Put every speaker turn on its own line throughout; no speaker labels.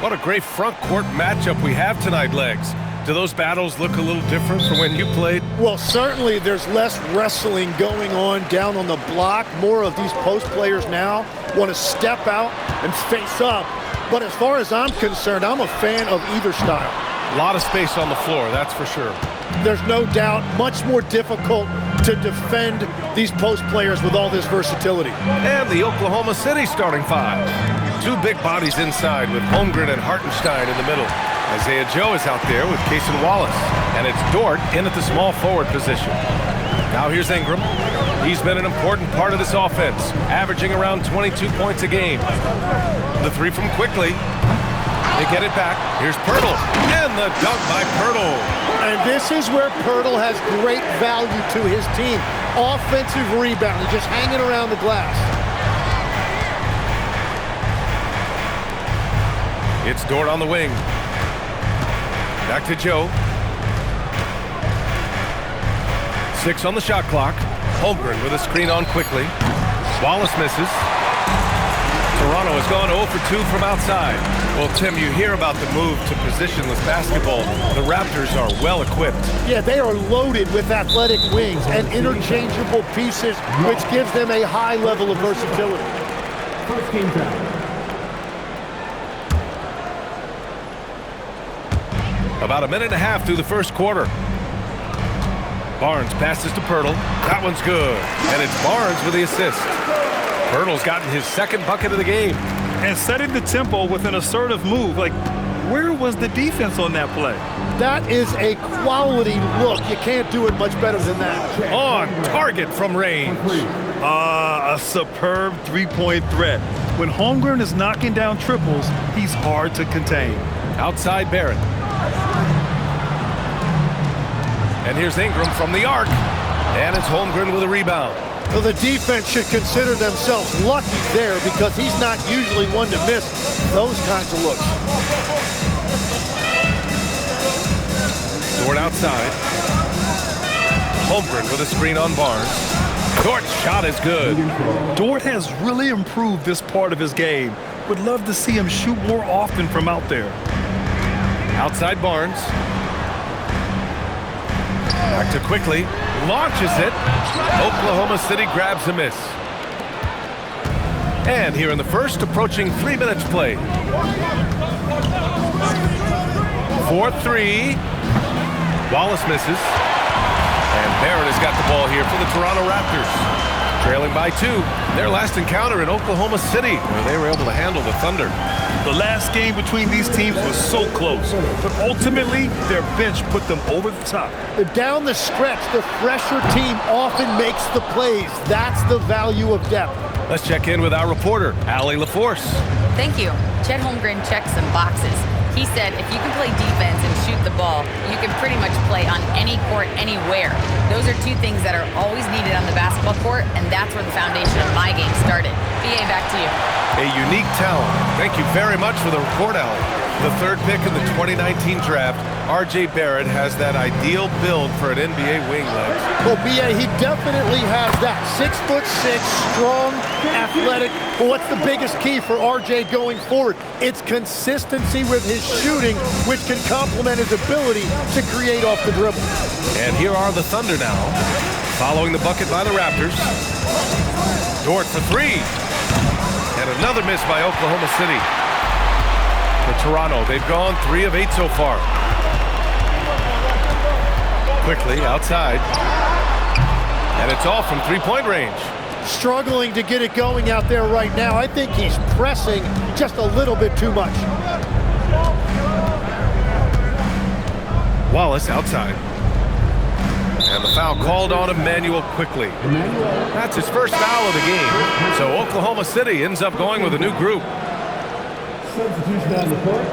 What a great front court matchup we have tonight, Legs. Do those battles look a little different from when you played?
Well, certainly there's less wrestling going on down on the block. More of these post players now want to step out and face up. But as far as I'm concerned, I'm a fan of either style.
A lot of space on the floor, that's for sure.
There's no doubt much more difficult to defend these post players with all this versatility.
And the Oklahoma City starting five. Two big bodies inside with Holmgren and Hartenstein in the middle. Isaiah Joe is out there with Cason Wallace. And it's Dort in at the small forward position. Now here's Ingram. He's been an important part of this offense, averaging around 22 points a game. The three from Quickly. They get it back. Here's Poeltl. And the dunk by Poeltl.
And this is where Poeltl has great value to his team. Offensive rebound. He's just hanging around the glass.
It's Dort on the wing. Back to Joe. 6 on the shot clock. Holmgren with a screen on Quickly. Wallace misses. Toronto has gone 0 for 2 from outside. Well, Tim, you hear about the move to positionless basketball. The Raptors are well equipped.
Yeah, they are loaded with athletic wings and interchangeable pieces, which gives them a high level of versatility.
First game time.
About a minute and a half through the first quarter. Barnes passes to Poeltl. That one's good. And it's Barnes with the assist. Poeltl's gotten his second bucket of the game.
And setting the tempo with an assertive move. Like, where was the defense on that play?
That is a quality look. You can't do it much better than that.
On target from range.
A superb three-point threat. When Holmgren is knocking down triples, he's hard to contain.
Outside Barrett. And here's Ingram from the arc. And it's Holmgren with a rebound.
So the defense should consider themselves lucky there because he's not usually one to miss those kinds of looks.
Dort outside. Holmgren with a screen on Barnes. Dort's shot is good.
Dort has really improved this part of his game. Would love to see him shoot more often from out there.
Outside Barnes. Back to Quickly. Launches it. Oklahoma City grabs a miss. And here in the first, approaching 3 minutes played. 4-3. Wallace misses. And Barrett has got the ball here for the Toronto Raptors. Trailing by 2. Their last encounter in Oklahoma City, where they were able to handle the Thunder.
The last game between these teams was so close, but ultimately their bench put them over the top.
Down the stretch, the fresher team often makes the plays. That's the value of depth.
Let's check in with our reporter, Allie LaForce.
Thank you. Chet Holmgren checked some boxes. He said if you can play defense and shoot the ball, you can pretty much play on any court, anywhere. Those are two things that are always needed on the basketball court, and that's where the foundation of my game started. BA, back to you.
A unique talent. Thank you very much for the report, Allie. The third pick in the 2019 draft, R.J. Barrett has that ideal build for an NBA wing leg.
Well, B.A., he definitely has that. 6'6", strong, athletic. But what's the biggest key for R.J. going forward? It's consistency with his shooting, which can complement his ability to create off the dribble.
And here are the Thunder now, following the bucket by the Raptors. Dort for 3. And another miss by Oklahoma City. For Toronto, they've gone 3 of 8 so far. Quickly outside. And it's off from three-point range.
Struggling to get it going out there right now. I think he's pressing just a little bit too much.
Wallace outside. And the foul called on Immanuel Quickly. That's his first foul of the game. So Oklahoma City ends up going with a new group.
Substitution on the court.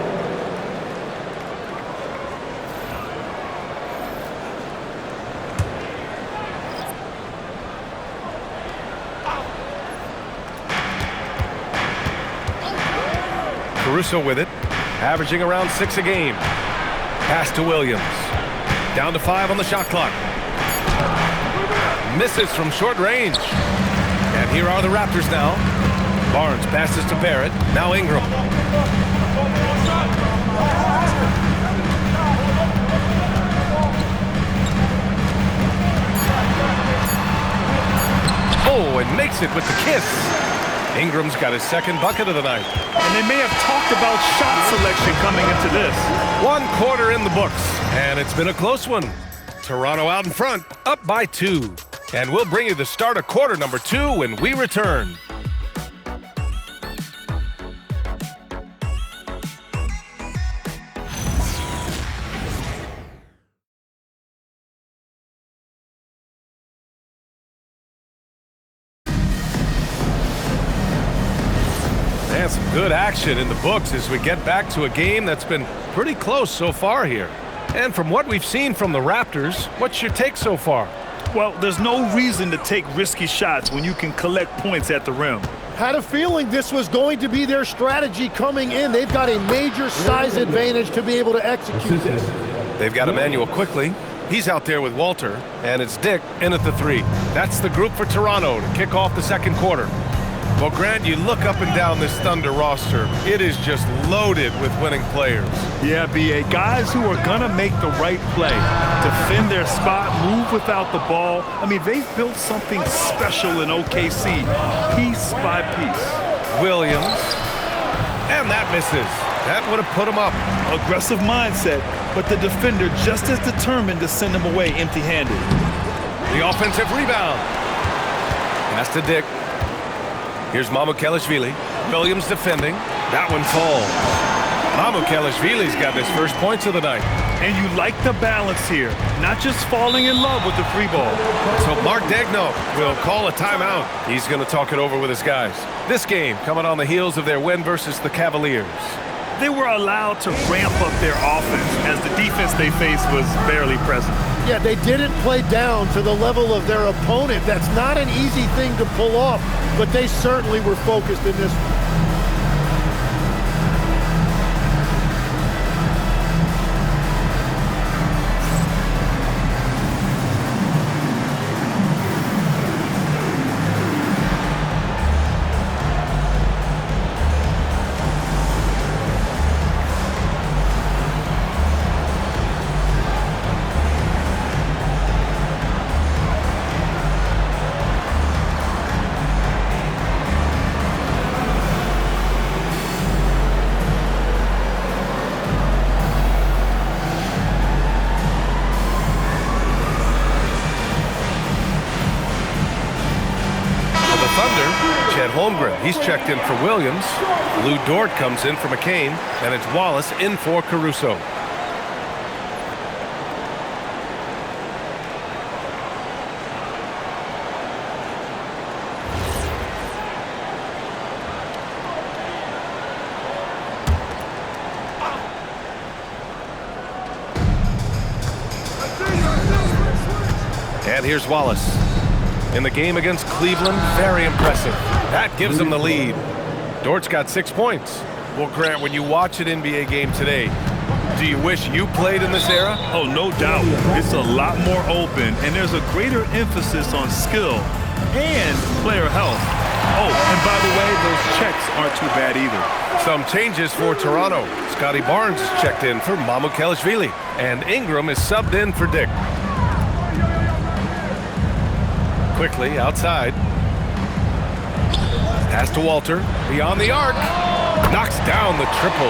Caruso with it, averaging around 6 a game. Pass to Williams. Down to 5 on the shot clock. Misses from short range. And here are the Raptors now. Barnes passes to Barrett. Now Ingram. hits it with the kiss. Ingram's got his second bucket of the night.
And they may have talked about shot selection coming into this.
1 quarter in the books, and it's been a close one. Toronto out in front, up by 2. And we'll bring you the start of quarter number 2 when we return. And some good action in the books as we get back to a game that's been pretty close so far here. And from what we've seen from the Raptors, what's your take so far?
Well, there's no reason to take risky shots when you can collect points at the rim.
Had a feeling this was going to be their strategy coming in. They've got a major size advantage to be able to execute this.
They've got Emmanuel quickly. He's out there with Walter, and it's Dick in at the 3. That's the group for Toronto to kick off the second quarter. Well, Grant, you look up and down this Thunder roster. It is just loaded with winning players.
Yeah, B.A. Guys who are going to make the right play, defend their spot, move without the ball. I mean, they've built something special in OKC, piece by piece.
Williams, and that misses. That would have put him up.
Aggressive mindset, but the defender just as determined to send him away empty-handed.
The offensive rebound. Pass to Dick. Here's Mamukelashvili. Williams defending. That one falls. Mamukelashvili's got his first points of the night.
And you like the balance here, not just falling in love with the free ball.
So Mark Daigneault will call a timeout. He's going to talk it over with his guys. This game coming on the heels of their win versus the Cavaliers.
They were allowed to ramp up their offense as the defense they faced was barely present.
Yeah, they didn't play down to the level of their opponent. That's not an easy thing to pull off, but they certainly were focused in this one.
Holmgren, he's checked in for Williams. Lou Dort comes in for McCain, and it's Wallace in for Caruso. And here's Wallace. In the game against Cleveland, very impressive. That gives them the lead. Dort's got 6 points. Well, Grant, when you watch an NBA game today, do you wish you played in this era?
Oh, no doubt. It's a lot more open, and there's a greater emphasis on skill and player health. Oh, and by the way, those checks aren't too bad either.
Some changes for Toronto. Scotty Barnes is checked in for Mamukelashvili, and Ingram is subbed in for Dick. Quickly outside. Pass to Walter. Beyond the arc. Knocks down the triple.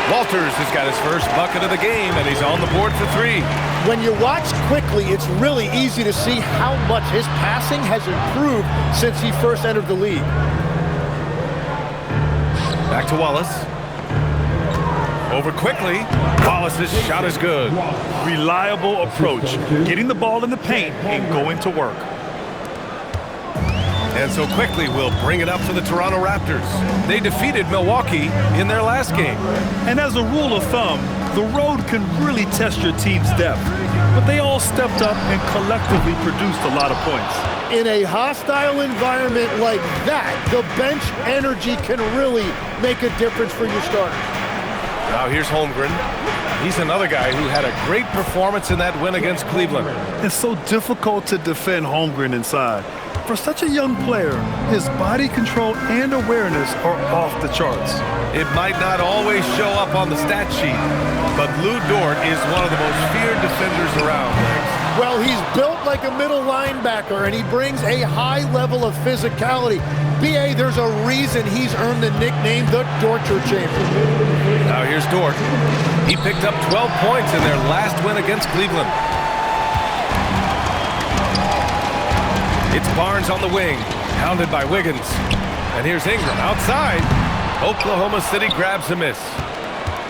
Walters has got his first bucket of the game, and he's on the board for 3.
When you watch quickly, it's really easy to see how much his passing has improved since he first entered the league.
Back to Wallace. Over quickly. Wallace's shot is good.
Reliable approach. Getting the ball in the paint and going to work.
And so quickly we'll bring it up to the Toronto Raptors. They defeated Milwaukee in their last game.
And as a rule of thumb, the road can really test your team's depth. But they all stepped up and collectively produced a lot of points.
In a hostile environment like that, the bench energy can really make a difference for your starters.
Now here's Holmgren. He's another guy who had a great performance in that win against Cleveland.
It's so difficult to defend Holmgren inside. For such a young player, his body control and awareness are off the charts.
It might not always show up on the stat sheet, but Lou Dort is one of the most feared defenders around.
Well, he's built like a middle linebacker, and he brings a high level of physicality. B.A., there's a reason he's earned the nickname the Torture Chamber.
Now here's Dort. He picked up 12 points in their last win against Cleveland. It's Barnes on the wing, hounded by Wiggins. And here's Ingram outside. Oklahoma City grabs a miss.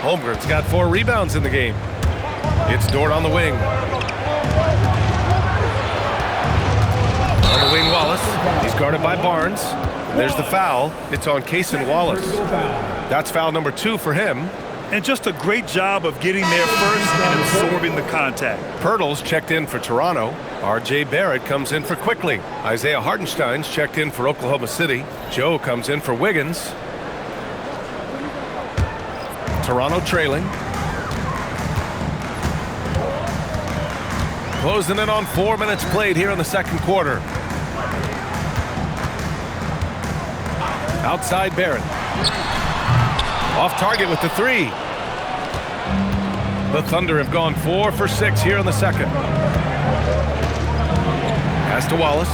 Holmgren's got 4 rebounds in the game. It's Dort on the wing. On the wing, Wallace. He's guarded by Barnes. And there's the foul. It's on Cason Wallace. That's foul number 2 for him.
And just a great job of getting there first and absorbing the contact.
Pirtle's checked in for Toronto. R.J. Barrett comes in for Quickly. Isaiah Hartenstein's checked in for Oklahoma City. Joe comes in for Wiggins. Toronto trailing. Closing in on 4 minutes played here in the second quarter. Outside Barrett. Off target with the 3. The Thunder have gone 4 for 6 here in the second. Pass to Wallace.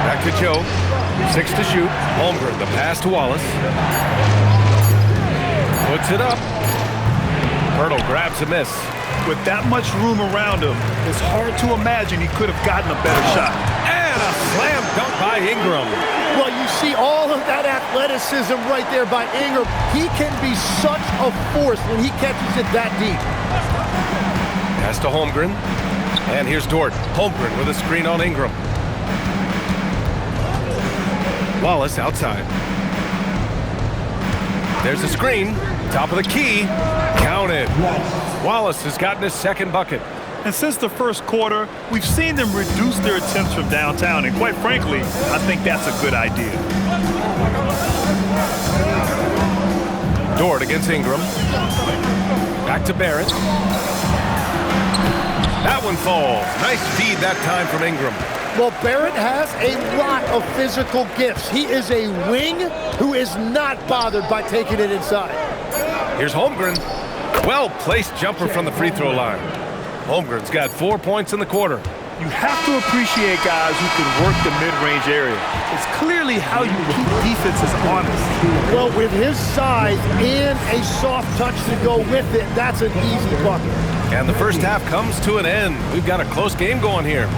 Back to Joe. 6 to shoot. Holmgren, the pass to Wallace. Puts it up. Pirtle grabs a miss.
With that much room around him, it's hard to imagine he could have gotten a better shot.
And a slam dunk by Ingram.
Well, you see all of that athleticism right there by Ingram. He can be such a force when he catches it that deep.
Pass to Holmgren. And here's Dort. Holmgren with a screen on Ingram. Wallace outside. There's a screen. Top of the key. Counted. Wallace has gotten his second bucket.
And since the first quarter, we've seen them reduce their attempts from downtown. And quite frankly, I think that's a good idea.
Dort against Ingram. Back to Barrett. That one falls. Nice feed that time from Ingram.
Well, Barrett has a lot of physical gifts. He is a wing who is not bothered by taking it inside.
Here's Holmgren. Well-placed jumper from the free throw line. Holmgren's got 4 points in the quarter.
You have to appreciate guys who can work the mid-range area. It's clearly how you keep defenses honest.
Well, with his size and a soft touch to go with it, that's an easy bucket.
And the first half comes to an end. We've got a close game going here.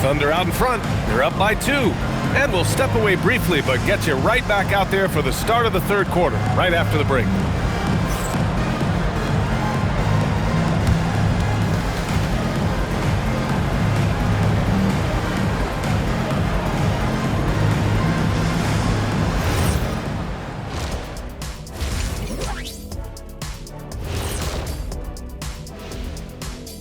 Thunder out in front. They're up by 2. And we'll step away briefly, but get you right back out there for the start of the third quarter, right after the break.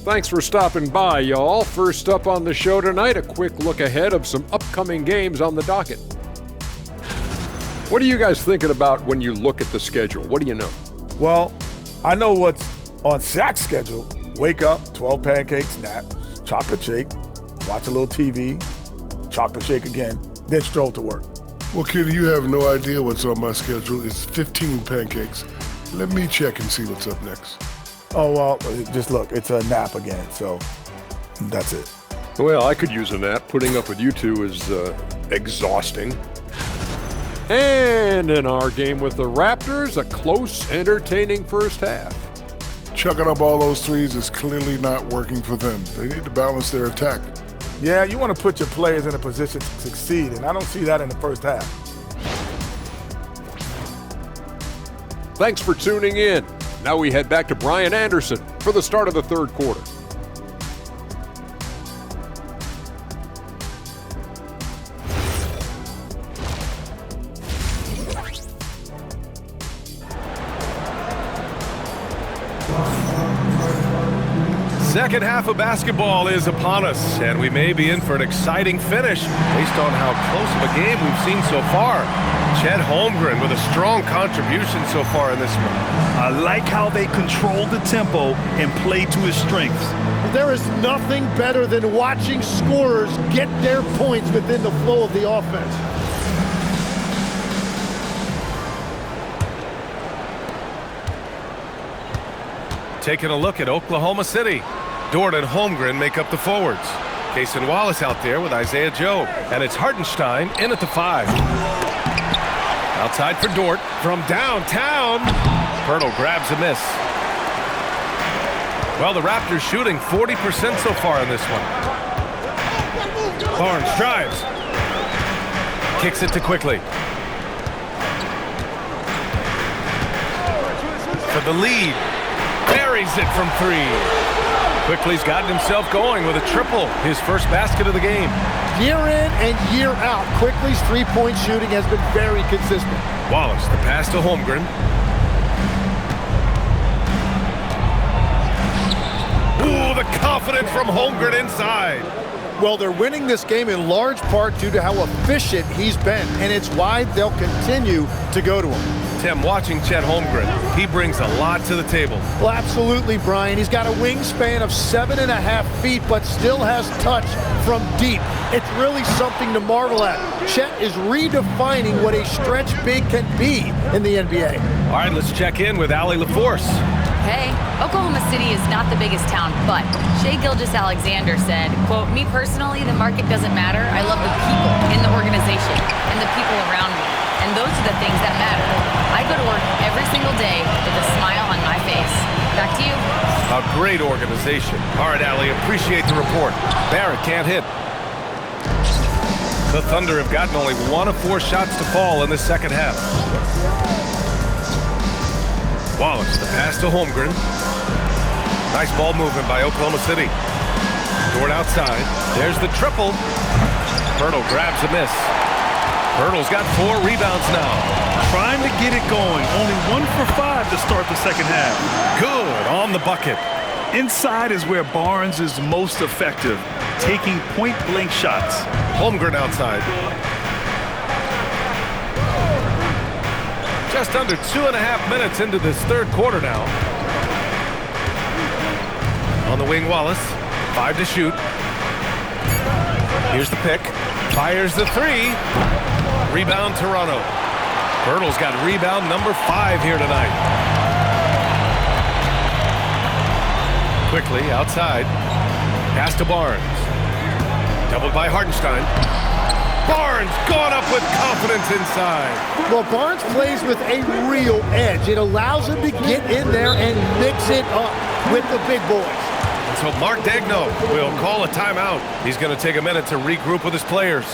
Thanks for stopping by, y'all. First up on the show tonight, a quick look ahead of some upcoming games on the docket. What are you guys thinking about when you look at the schedule? What do you know?
Well, I know what's on Shaq's schedule. Wake up, 12 pancakes, nap, chocolate shake, watch a little TV, chocolate shake again, then stroll to work.
Well, kid, you have no idea what's on my schedule. It's 15 pancakes. Let me check and see what's up next.
Oh, well, just look, it's a nap again, so that's it.
Well, I could use a nap. Putting up with you two is exhausting. And in our game with the Raptors, a close, entertaining first half.
Chucking up all those threes is clearly not working for them. They need to balance their attack.
Yeah, you want to put your players in a position to succeed, and I don't see that in the first half.
Thanks for tuning in. Now we head back to Brian Anderson for the start of the third quarter.
Second half of basketball is upon us, and we may be in for an exciting finish based on how close of a game we've seen so far. Chet Holmgren with a strong contribution so far in this one.
I like how they controlled the tempo and played to his strengths.
There is nothing better than watching scorers get their points within the flow of the offense.
Taking a look at Oklahoma City. Dort and Holmgren make up the forwards. Cason Wallace out there with Isaiah Joe. And it's Hartenstein in at the 5. Outside for Dort from downtown. Poeltl grabs a miss. Well, the Raptors shooting 40% so far in this one. Barnes drives. Kicks it to Quickly. For the lead. Buries it from 3. Quickly's gotten himself going with a triple, his first basket of the game.
Year in and year out, Quickly's three-point shooting has been very consistent.
Wallace, the pass to Holmgren. Ooh, the confidence from Holmgren inside.
Well, they're winning this game in large part due to how efficient he's been, and it's why they'll continue to go to him.
Tim, watching Chet Holmgren, he brings a lot to the table.
Well, absolutely, Brian. He's got a wingspan of 7.5 feet, but still has touch from deep. It's really something to marvel at. Chet is redefining what a stretch big can be in the NBA.
All right, let's check in with Allie LaForce.
Hey, Oklahoma City is not the biggest town, but Shai Gilgeous-Alexander said, quote, "Me personally, the market doesn't matter. I love the people in the organization and the people around me. And those are the things that matter. I go to work every single day with a smile on my face." Back to you.
A great organization. All right, Allie, appreciate the report. Barrett can't hit. The Thunder have gotten only 1 of 4 shots to fall in the second half. Wallace, the pass to Holmgren. Nice ball movement by Oklahoma City. Dort outside. There's the triple. Poeltl grabs a miss. Poeltl's got 4 rebounds now.
Trying to get it going. Only 1 for 5 to start the second half.
Good on the bucket.
Inside is where Barnes is most effective, taking point-blank shots.
Holmgren outside. Just under 2.5 minutes into this third quarter now. On the wing, Wallace. 5 to shoot. Here's the pick. Fires the 3. Rebound, Toronto. Poeltl's got rebound number 5 here tonight. Quickly outside. Pass to Barnes. Doubled by Hartenstein. Barnes going up with confidence inside.
Well, Barnes plays with a real edge. It allows him to get in there and mix it up with the big boys.
And so Mark Daigneault will call a timeout. He's going to take a minute to regroup with his players.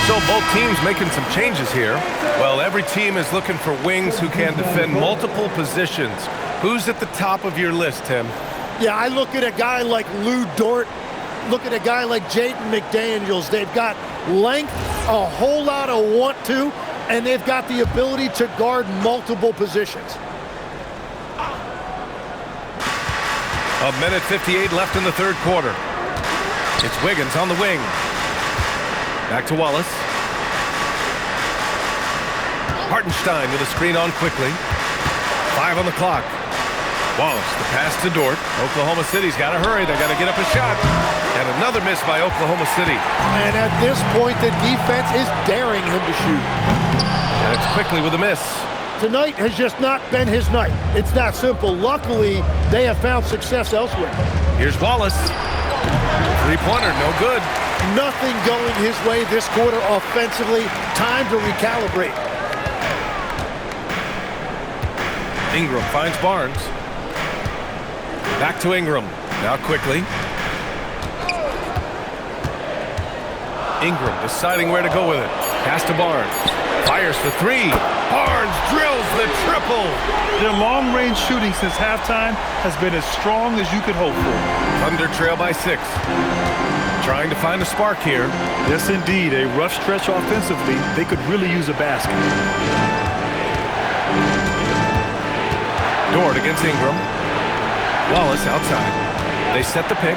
So both teams making some changes here. Well, every team is looking for wings who can defend multiple positions. Who's at the top of your list, Tim?
Yeah, I look at a guy like Lou Dort, look at a guy like Jaden McDaniels. They've got length, a whole lot of want to, and they've got the ability to guard multiple positions.
1:58 left in the third quarter. It's Wiggins on the wing. Back to Wallace. Hartenstein with a screen on quickly. 5 on the clock. Wallace, the pass to Dort. Oklahoma City's got to hurry. They've got to get up a shot. And another miss by Oklahoma City.
And at this point, the defense is daring him to shoot.
And it's Quickly with a miss.
tonight has just not been his night. It's that simple. Luckily, they have found success elsewhere.
Here's Wallace. Three-pointer, no good.
Nothing going his way this quarter offensively. Time to recalibrate.
Ingram finds Barnes. Back to Ingram. Now quickly. Ingram deciding where to go with it. Pass to Barnes. Fires for three. Barnes drills the triple.
Their long-range shooting since halftime has been as strong as you could hope for.
Thunder trail by 6. Trying to find a spark here.
Yes, indeed. A rough stretch offensively. They could really use a basket.
Dort against Ingram. Wallace outside. They set the pick.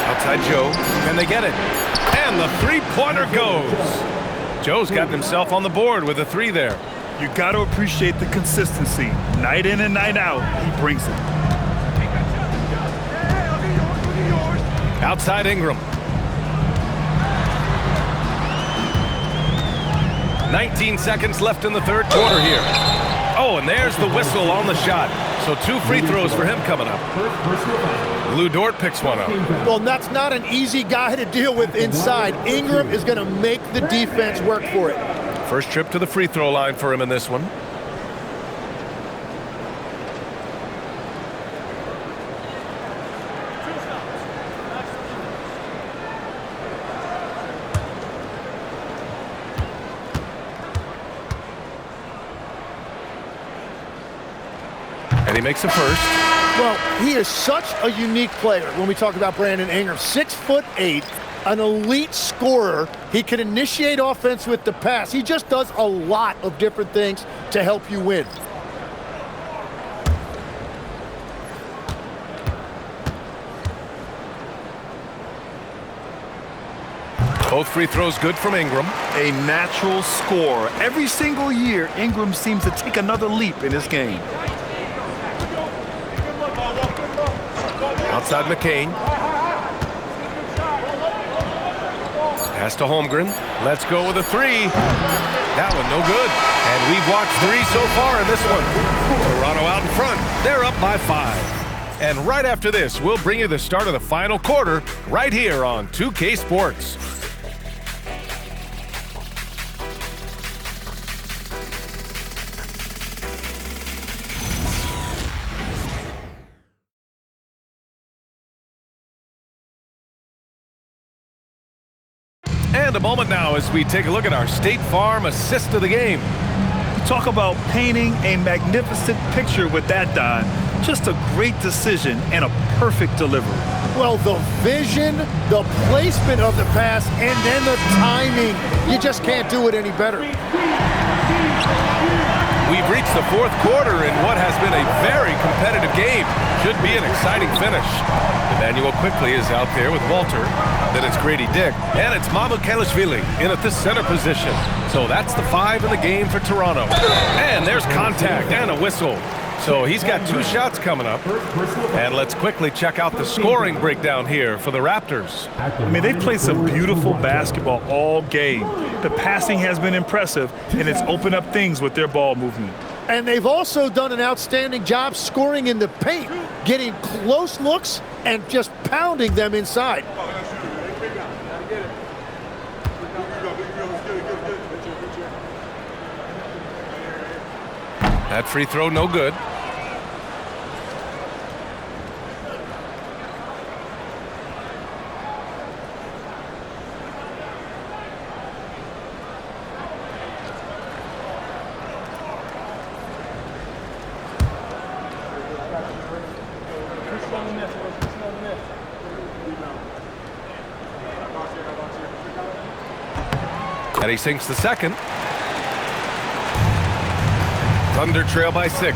Outside Joe. Can they get it? And the three-pointer goes. Joe's gotten himself on the board with a 3 there.
You got to appreciate the consistency. Night in and night out, he brings it.
Outside Ingram. 19 seconds left in the third quarter here. Oh, and there's the whistle on the shot. So 2 free throws for him coming up. Lou Dort picks one up.
Well, that's not an easy guy to deal with inside. Ingram is going to make the defense work for it.
First trip to the free throw line for him in this one. And he makes a first.
Well, he is such a unique player when we talk about Brandon Ingram. 6'8", an elite scorer. He can initiate offense with the pass. He just does a lot of different things to help you win.
Both free throws good from Ingram.
A natural scorer. Every single year, Ingram seems to take another leap in his game.
Outside McCain. Pass to Holmgren. Let's go with a 3. That one no good. And we've watched 3 so far in this one. Toronto out in front. They're up by 5. And right after this, we'll bring you the start of the final quarter right here on 2K Sports. And a moment now as we take a look at our State Farm assist of the game.
Talk about painting a magnificent picture with that, Don. Just a great decision and a perfect delivery.
Well, the vision, the placement of the pass, and then the timing. You just can't do it any better.
We've reached the fourth quarter in what has been a very competitive game. Should be an exciting finish. Emmanuel quickly is out there with Walter. Then it's Grady Dick. And it's Mamukelashvili in at the center position. So that's the 5 in the game for Toronto. And there's contact and a whistle. So he's got 2 shots coming up. And let's quickly check out the scoring breakdown here for the Raptors.
I mean, they've played some beautiful basketball all game. The passing has been impressive, and it's opened up things with their ball movement.
And they've also done an outstanding job scoring in the paint, getting close looks and just pounding them inside.
That free throw no good. And he sinks the second. Thunder trail by 6.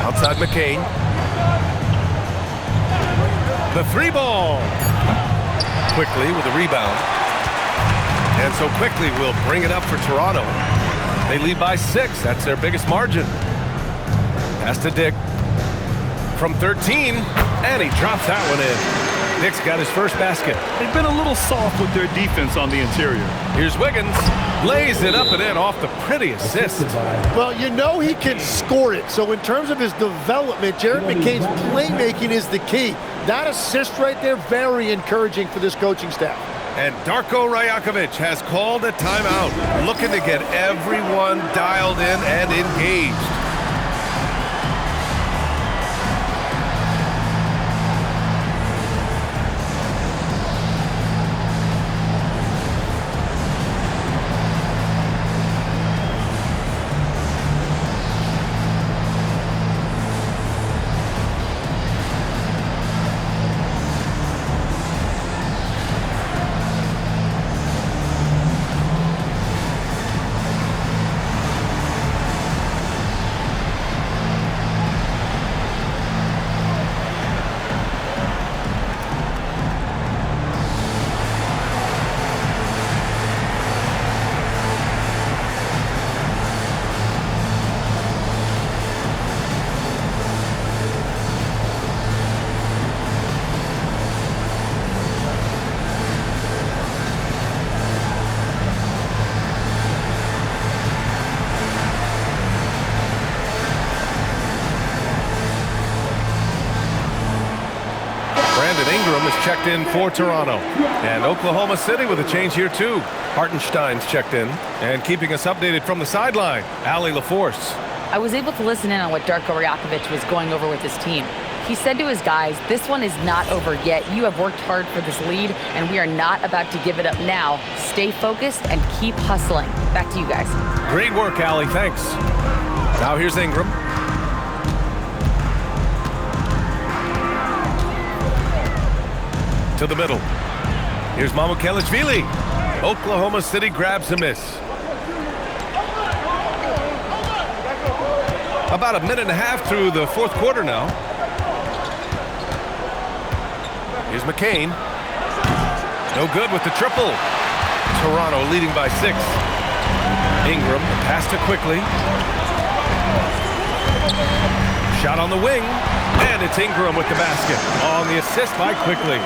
Outside McCain. The 3 ball. Quickly with a rebound. And so quickly we'll bring it up for Toronto. They lead by 6. That's their biggest margin. Pass to Dick. from 13, and he drops that one in. Nick's got his first basket.
They've been a little soft with their defense on the interior.
Here's Wiggins. Lays it up and in off the pretty assist.
Well, you know he can score it. So in terms of his development, Jared McCain's playmaking is the key. That assist right there, very encouraging for this coaching staff.
And Darko Rajakovic has called a timeout, looking to get everyone dialed in and engaged. Ingram is checked in for Toronto. And Oklahoma City with a change here too. Hartenstein's checked in. And keeping us updated from the sideline, Allie LaForce.
I was able to listen in on what Darko Rajakovic was going over with his team. He said to his guys, this one is not over yet. You have worked hard for this lead, and we are not about to give it up now. Stay focused and keep hustling. Back to you guys.
Great work, Allie. Thanks. Now here's Ingram. To the middle. Here's Mamukelashvili. Oklahoma City grabs a miss. About a minute and a half through the fourth quarter now. Here's McCain. No good with the triple. Toronto leading by 6. Ingram passed it quickly. Shot on the wing. And it's Ingram with the basket on the assist by Quickly.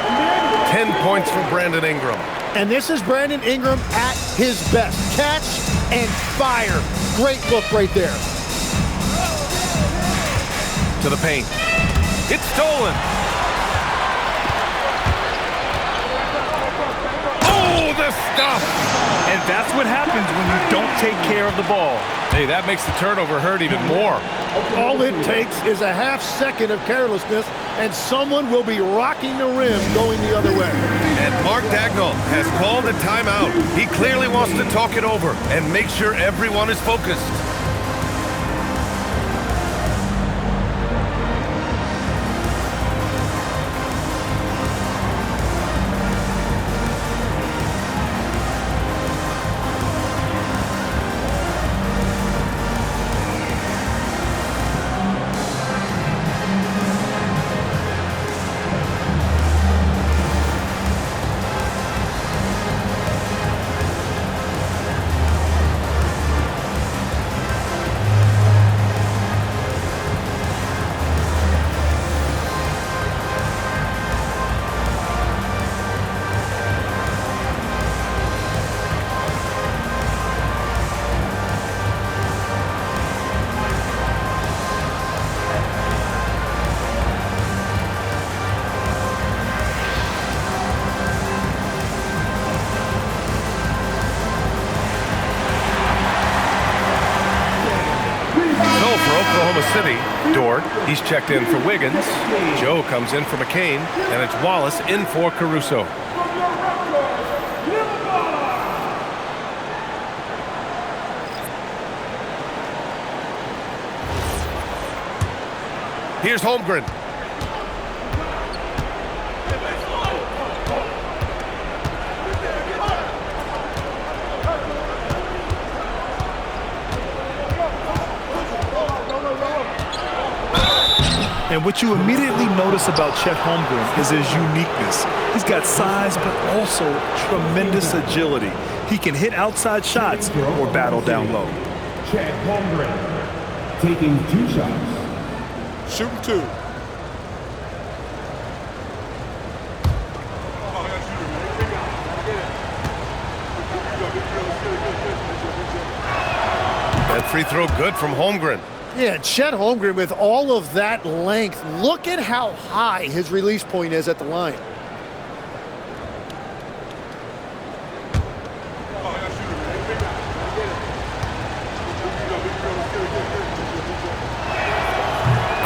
10 points for Brandon Ingram.
And this is Brandon Ingram at his best. Catch and fire. Great look right there.
To the paint. It's stolen. Oh, the stuff.
And that's what happens when you don't take care of the ball.
Hey, that makes the turnover hurt even more.
All it takes is a half second of carelessness, and someone will be rocking the rim going the other way.
And Mark Dagnall has called a timeout. He clearly wants to talk it over and make sure everyone is focused. Oklahoma City, Dort, he's checked in for Wiggins. Joe comes in for McCain, and it's Wallace in for Caruso. Here's Holmgren.
And what you immediately notice about Chet Holmgren is his uniqueness. He's got size, but also tremendous agility. He can hit outside shots or battle down low.
Chet Holmgren taking 2 shots.
Shooting 2.
free throw good from Holmgren.
Yeah, Chet Holmgren with all of that length. Look at how high his release point is at the line.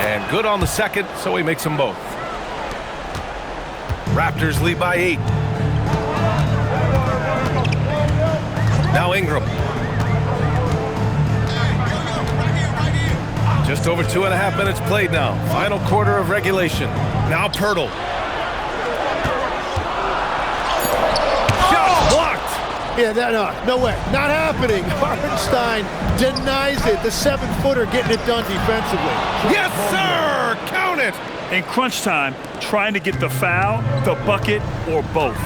And good on the second, so he makes them both. Raptors lead by 8. Now Ingram. Just over 2.5 minutes played now. Final quarter of regulation. Now Poeltl. Shot blocked.
Yeah, no way. Not happening. Hartenstein denies it. The 7-footer getting it done defensively.
Yes, sir! Count it!
In crunch time, trying to get the foul, the bucket, or both.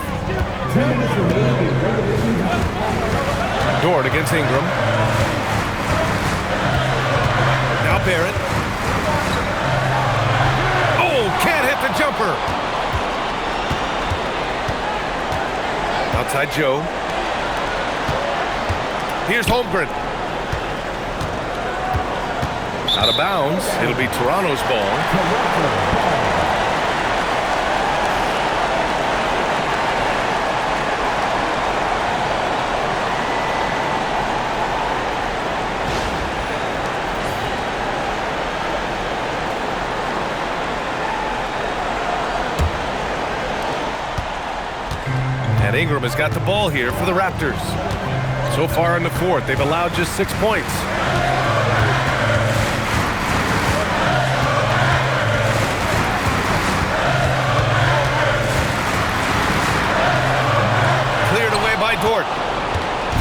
Dort against Ingram. Now Barrett. Oh, can't hit the jumper. Outside Joe. Here's Holmgren. Out of bounds. It'll be Toronto's ball. And Ingram has got the ball here for the Raptors. So far in the fourth, they've allowed just 6 points. Cleared away by Dort.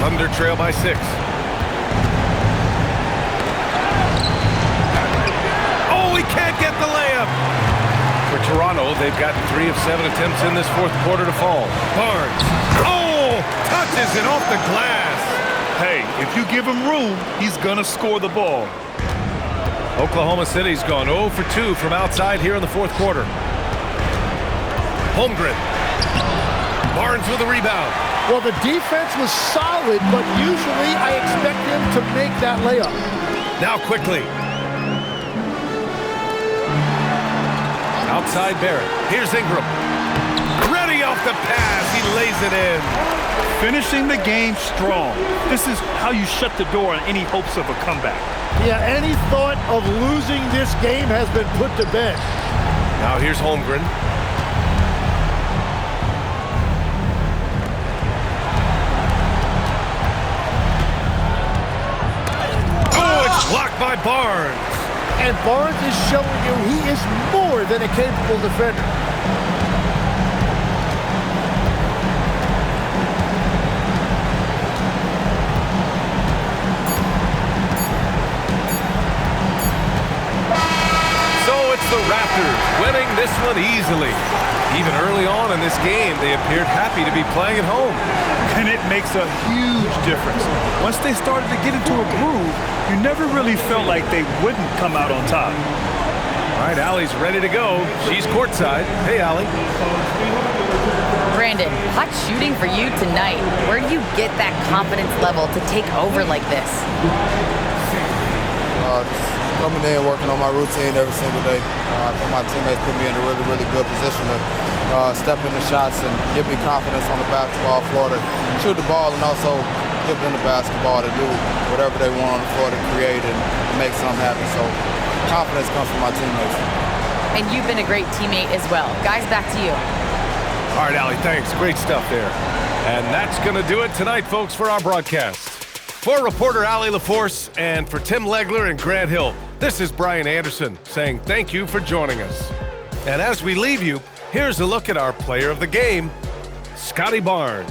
Thunder trail by 6. Oh, he can't get the layup. For Toronto, they've gotten 3 of 7 attempts in this fourth quarter to fall. Barnes. Oh, touches it off the glass.
Hey, if you give him room, he's gonna score the ball.
Oklahoma City's gone 0 for 2 from outside here in the fourth quarter. Holmgren. Barnes with a rebound.
Well, the defense was solid, but usually I expect him to make that layup.
Now quickly. Outside Barrett. Here's Ingram. Ready off the pass. He lays it in.
Finishing the game strong. This is how you shut the door on any hopes of a comeback.
Yeah, any thought of losing this game has been put to bed.
Now here's Holmgren. Oh, it's blocked by Barnes.
And Barnes is showing you he is more than a capable defender.
So it's the Raptors winning this one easily. Even early on in this game, they appeared happy to be playing at home.
And it makes a huge difference. Once they started to get into a groove, you never really felt like they wouldn't come out on top.
All right, Allie's ready to go. She's courtside. Hey, Allie.
Brandon, hot shooting for you tonight. Where do you get that confidence level to take over like this?
Just coming in, working on my routine every single day. I think my teammates put me in a really, really good position to step in the shots and give me confidence on the basketball floor to shoot the ball and also give them the basketball to do whatever they want on the floor to create and make something happen. So confidence comes from my teammates.
And you've been a great teammate as well. Guys, back to you.
All right, Allie, thanks. Great stuff there. And that's going to do it tonight, folks, for our broadcast. For reporter Allie LaForce and for Tim Legler and Grant Hill, this is Brian Anderson saying thank you for joining us. And as we leave you, here's a look at our player of the game, Scotty Barnes.